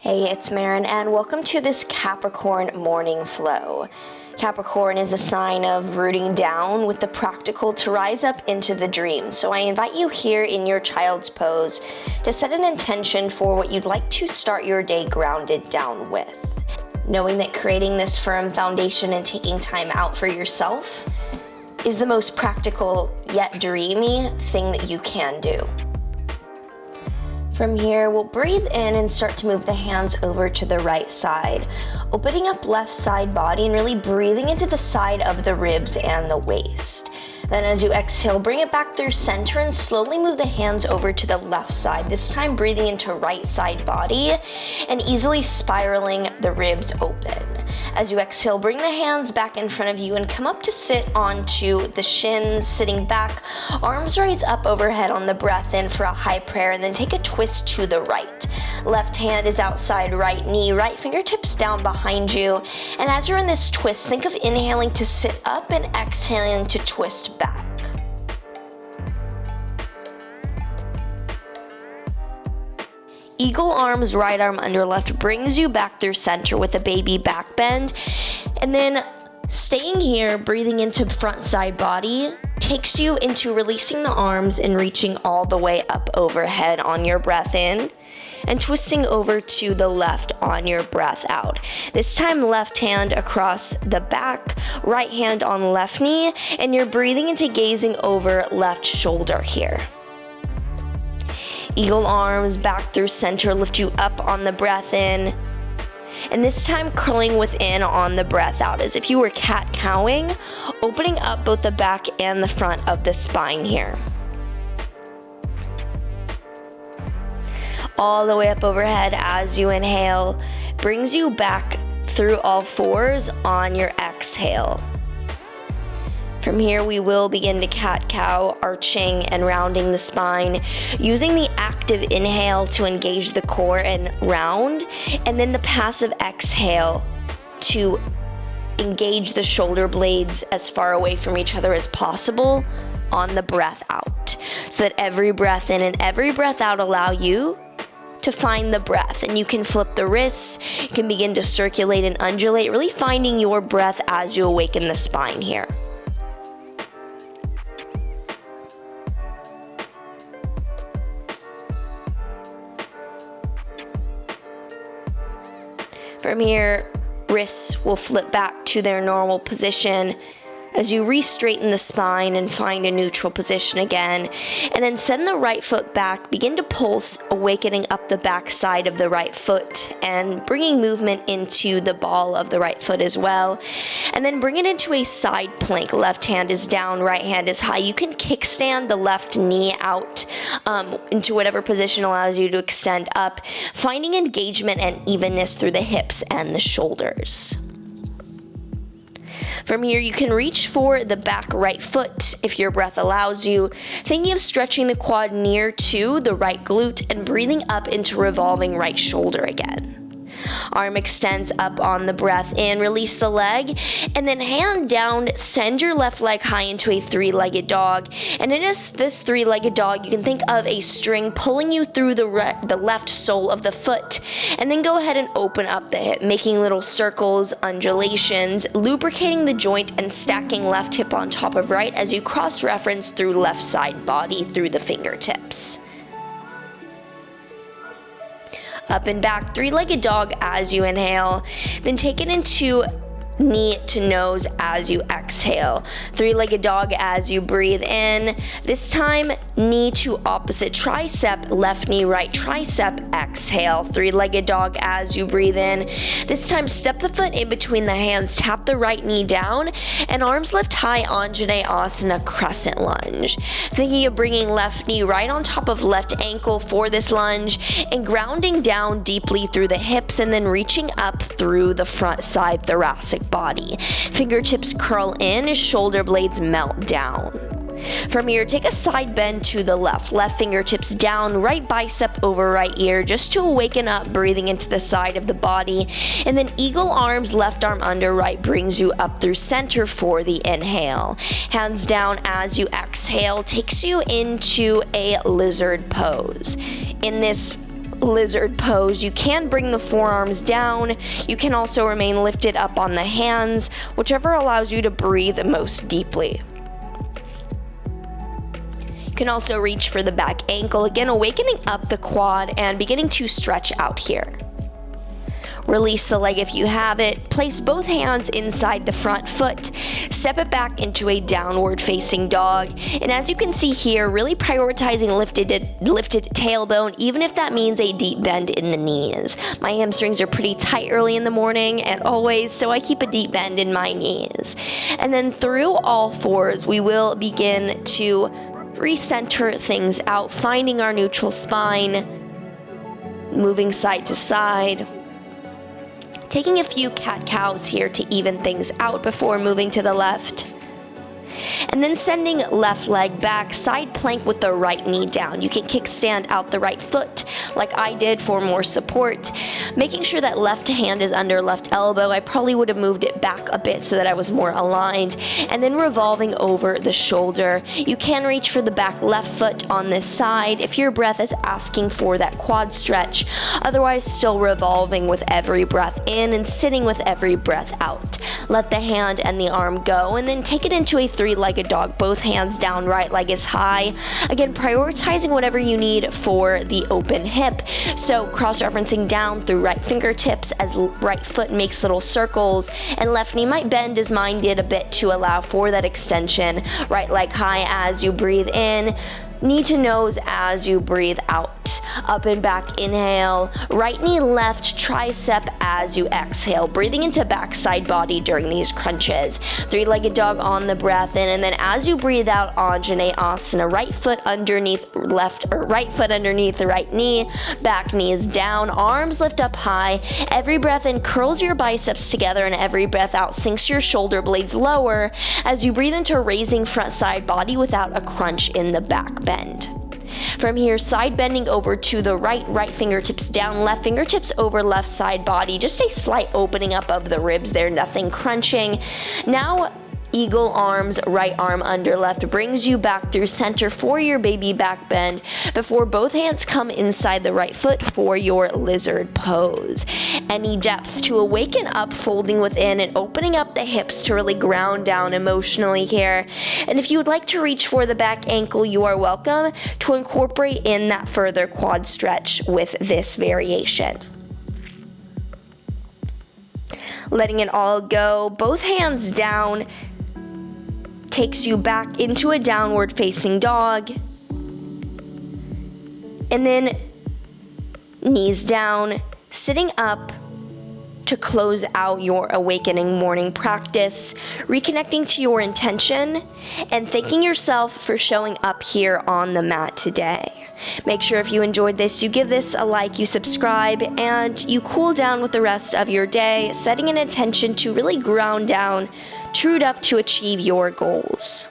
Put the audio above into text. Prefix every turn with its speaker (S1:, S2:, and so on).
S1: Hey, it's Marin, and welcome to this Capricorn morning flow. Capricorn is a sign of rooting down with the practical to rise up into the dream. So I invite you here in your child's pose to set an intention for what you'd like to start your day grounded down with. Knowing that creating this firm foundation and taking time out for yourself is the most practical yet dreamy thing that you can do. From here, we'll breathe in and start to move the hands over to the right side, opening up left side body and really breathing into the side of the ribs and the waist. Then as you exhale, bring it back through center and slowly move the hands over to the left side, this time breathing into right side body and easily spiraling the ribs open. As you exhale, bring the hands back in front of you and come up to sit onto the shins, sitting back, arms raised up overhead on the breath in for a high prayer, and then take a twist to the right. Left hand is outside right knee, right fingertips down behind you. And as you're in this twist, think of inhaling to sit up and exhaling to twist back. Eagle arms, right arm under left brings you back through center with a baby back bend. And then staying here, breathing into front side body, takes you into releasing the arms and reaching all the way up overhead on your breath in, and twisting over to the left on your breath out. This time left hand across the back, right hand on left knee, and you're breathing into gazing over left shoulder here. Eagle arms back through center, lift you up on the breath in, and this time curling within on the breath out, as if you were cat-cowing, opening up both the back and the front of the spine here. All the way up overhead as you inhale, brings you back through all fours on your exhale. From here, we will begin to cat-cow, arching and rounding the spine, using the active inhale to engage the core and round, and then the passive exhale to engage the shoulder blades as far away from each other as possible on the breath out, so that every breath in and every breath out allow you to find the breath. And you can flip the wrists, you can begin to circulate and undulate, really finding your breath as you awaken the spine here. From here, wrists will flip back to their normal position as you re-straighten the spine and find a neutral position again. And then send the right foot back, begin to pulse, awakening up the back side of the right foot and bringing movement into the ball of the right foot as well. And then bring it into a side plank. Left hand is down, right hand is high. You can kickstand the left knee out into whatever position allows you to extend up, finding engagement and evenness through the hips and the shoulders. From here, you can reach for the back right foot if your breath allows you, thinking of stretching the quad near to the right glute and breathing up into revolving right shoulder again. Arm extends up on the breath in, release the leg, and then hand down, send your left leg high into a three-legged dog. And in this three-legged dog, you can think of a string pulling you through the left sole of the foot. And then go ahead and open up the hip, making little circles, undulations, lubricating the joint and stacking left hip on top of right as you cross-reference through left side body through the fingertips. Up and back, three-legged dog as you inhale, then take it into knee to nose as you exhale. Three-legged dog as you breathe in. This time, knee to opposite tricep, left knee, right tricep, exhale. Three-legged dog as you breathe in. This time, step the foot in between the hands, tap the right knee down, and arms lift high, Anjaneyasana, crescent lunge. Thinking of bringing left knee right on top of left ankle for this lunge, and grounding down deeply through the hips, and then reaching up through the front side thoracic body. Fingertips curl in as shoulder blades melt down. From here, take a side bend to the left. Left fingertips down, right bicep over right ear, just to awaken up, breathing into the side of the body. And then eagle arms, left arm under right brings you up through center for the inhale. Hands down as you exhale, takes you into a lizard pose. In this lizard pose. You can bring the forearms down. You can also remain lifted up on the hands, whichever allows you to breathe most deeply. You can also reach for the back ankle, again awakening up the quad and beginning to stretch out here. Release the leg if you have it. Place both hands inside the front foot. Step it back into a downward facing dog. And as you can see here, really prioritizing lifted tailbone, even if that means a deep bend in the knees. My hamstrings are pretty tight early in the morning and always, so I keep a deep bend in my knees. And then through all fours, we will begin to recenter things out, finding our neutral spine, moving side to side. Taking a few cat-cows here to even things out before moving to the left. And then sending left leg back, side plank with the right knee down. You can kickstand out the right foot like I did for more support. Making sure that left hand is under left elbow. I probably would have moved it back a bit so that I was more aligned. And then revolving over the shoulder. You can reach for the back left foot on this side if your breath is asking for that quad stretch. Otherwise, still revolving with every breath in and sitting with every breath out. Let the hand and the arm go and then take it into a three-legged dog, both hands down, right leg is high. Again, prioritizing whatever you need for the open hip. So cross-referencing down through right fingertips as right foot makes little circles, and left knee might bend as mine did a bit to allow for that extension. Right leg high as you breathe in. Knee to nose as you breathe out. Up and back, inhale. Right knee left tricep as you exhale. Breathing into backside body during these crunches. Three-legged dog on the breath in, and then as you breathe out, Anjaneyasana. Right foot underneath right foot underneath the right knee. Back knee is down. Arms lift up high. Every breath in curls your biceps together, and every breath out sinks your shoulder blades lower as you breathe into raising front side body without a crunch in the back bend. From here, side bending over to the right fingertips down, left fingertips over left side body. Just a slight opening up of the ribs there, nothing crunching. Now, eagle arms, right arm under left brings you back through center for your baby back bend before both hands come inside the right foot for your lizard pose. Any depth to awaken up, folding within and opening up the hips to really ground down emotionally here. And if you would like to reach for the back ankle, you are welcome to incorporate in that further quad stretch with this variation. Letting it all go, both hands down, takes you back into a downward facing dog, and then knees down, sitting up to close out your awakening morning practice, reconnecting to your intention and thanking yourself for showing up here on the mat today. Make sure if you enjoyed this, you give this a like, you subscribe, and you cool down with the rest of your day, setting an intention to really ground down, trued up to achieve your goals.